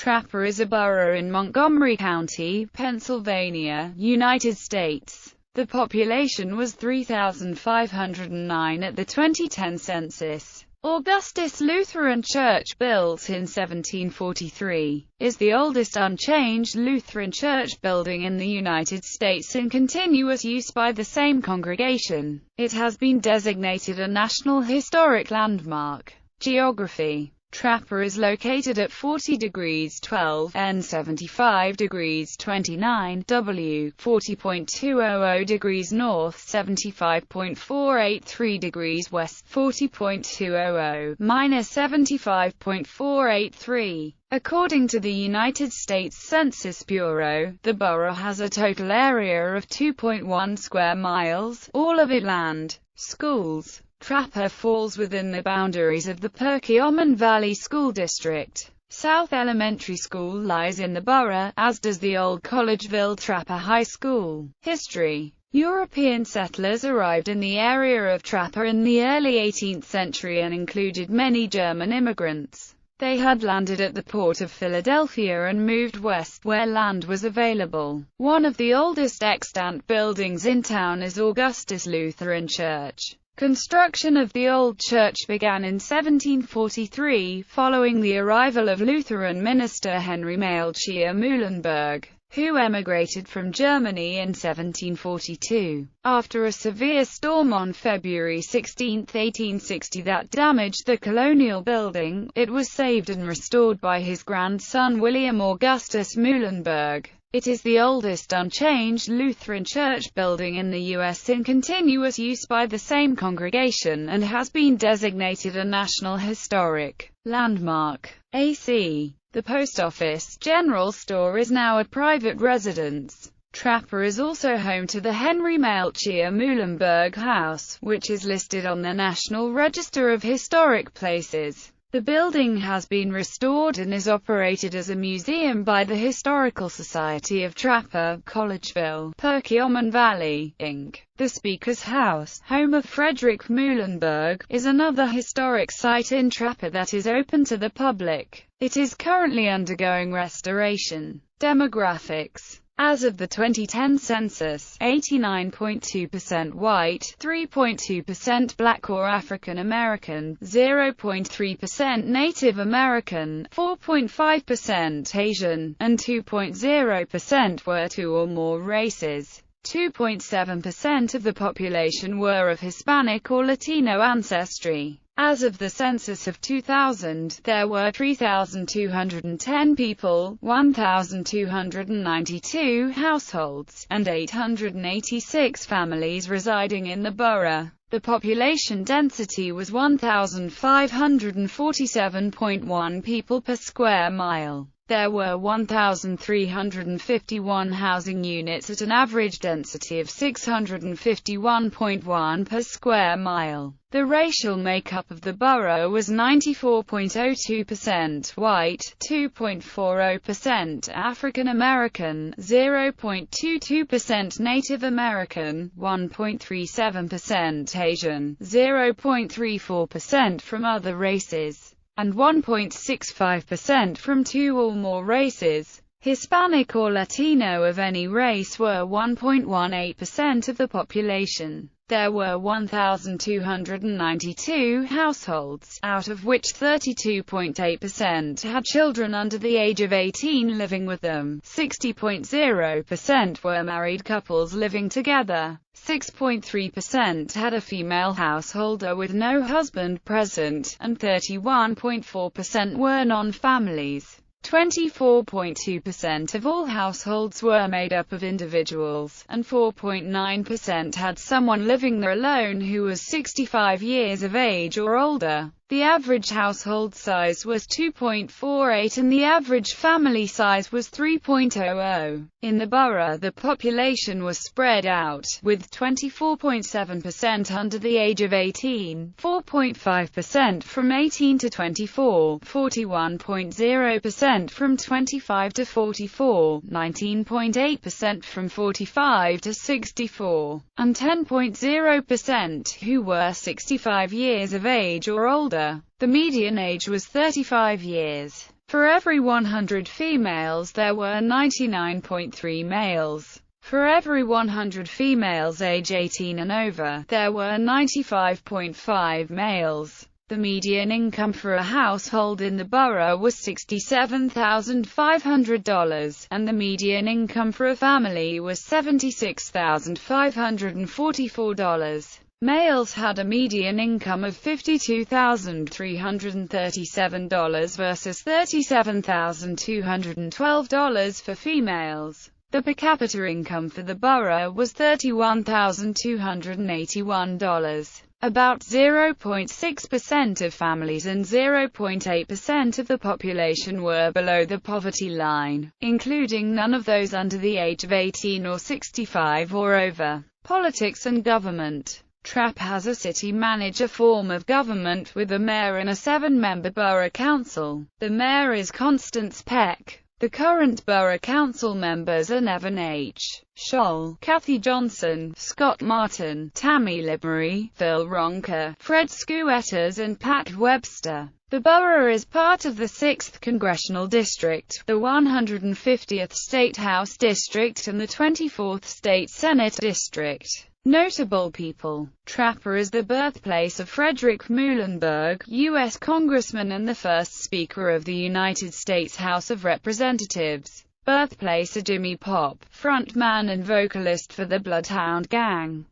Trappe is a borough in Montgomery County, Pennsylvania, United States. The population was 3,509 at the 2010 census. Augustus Lutheran Church, built in 1743, is the oldest unchanged Lutheran church building in the United States in continuous use by the same congregation. It has been designated a National Historic Landmark. Geography: Trappe is located at 40 degrees 12 N 75 degrees 29 W 40.200 degrees north 75.483 degrees west 40.200 minus 75.483. According to the United States Census Bureau, the borough has a total area of 2.1 square miles, all of it land. Schools: Trappe falls within the boundaries of the Perkiomen Valley School District. South Elementary School lies in the borough, as does the old Collegeville Trappe High School. History: European settlers arrived in the area of Trappe in the early 18th century and included many German immigrants. They had landed at the port of Philadelphia and moved west, where land was available. One of the oldest extant buildings in town is Augustus Lutheran Church. Construction of the old church began in 1743, following the arrival of Lutheran minister Henry Melchior Muhlenberg, who emigrated from Germany in 1742. After a severe storm on February 16, 1860 that damaged the colonial building, it was saved and restored by his grandson William Augustus Muhlenberg. It is the oldest unchanged Lutheran church building in the U.S. in continuous use by the same congregation, and has been designated a National Historic Landmark. AC. The post office, general store is now a private residence. Trappe is also home to the Henry Melchior Muhlenberg House, which is listed on the National Register of Historic Places. The building has been restored and is operated as a museum by the Historical Society of Trappe, Collegeville, Perkiomen Valley, Inc. The Speaker's House, home of Frederick Muhlenberg, is another historic site in Trappe that is open to the public. It is currently undergoing restoration. Demographics: as of the 2010 census, 89.2% white, 3.2% black or African American, 0.3% Native American, 4.5% Asian, and 2.0% were two or more races. 2.7% of the population were of Hispanic or Latino ancestry. As of the census of 2000, there were 3,210 people, 1,292 households, and 886 families residing in the borough. The population density was 1,547.1 people per square mile. There were 1,351 housing units at an average density of 651.1 per square mile. The racial makeup of the borough was 94.02% white, 2.40% African American, 0.22% Native American, 1.37% Asian, 0.34% from other races, and 1.65% from two or more races. Hispanic or Latino of any race were 1.18% of the population. There were 1,292 households, out of which 32.8% had children under the age of 18 living with them. 60.0% were married couples living together. 6.3% had a female householder with no husband present, and 31.4% were non-families. 24.2% of all households were made up of individuals, and 4.9% had someone living there alone who was 65 years of age or older. The average household size was 2.48 and the average family size was 3.00. In the borough, the population was spread out, with 24.7% under the age of 18, 4.5% from 18 to 24, 41.0% from 25 to 44, 19.8% from 45 to 64, and 10.0% who were 65 years of age or older. The median age was 35 years. For every 100 females there were 99.3 males. For every 100 females age 18 and over, there were 95.5 males. The median income for a household in the borough was $67,500, and the median income for a family was $76,544. Males had a median income of $52,337 versus $37,212 for females. The per capita income for the borough was $31,281. About 0.6% of families and 0.8% of the population were below the poverty line, including none of those under the age of 18 or 65 or over. Politics and government. Trappe has a city manager form of government with a mayor and a 7-member borough council. The mayor is Constance Peck. The current borough council members are Nevin H. Scholl, Kathy Johnson, Scott Martin, Tammy Libmery, Phil Ronker, Fred Skuetters and Pat Webster. The borough is part of the 6th Congressional District, the 150th State House District and the 24th State Senate District. Notable people. Trappe is the birthplace of Frederick Muhlenberg, U.S. Congressman and the first Speaker of the United States House of Representatives. Birthplace of Jimmy Pop, frontman and vocalist for the Bloodhound Gang.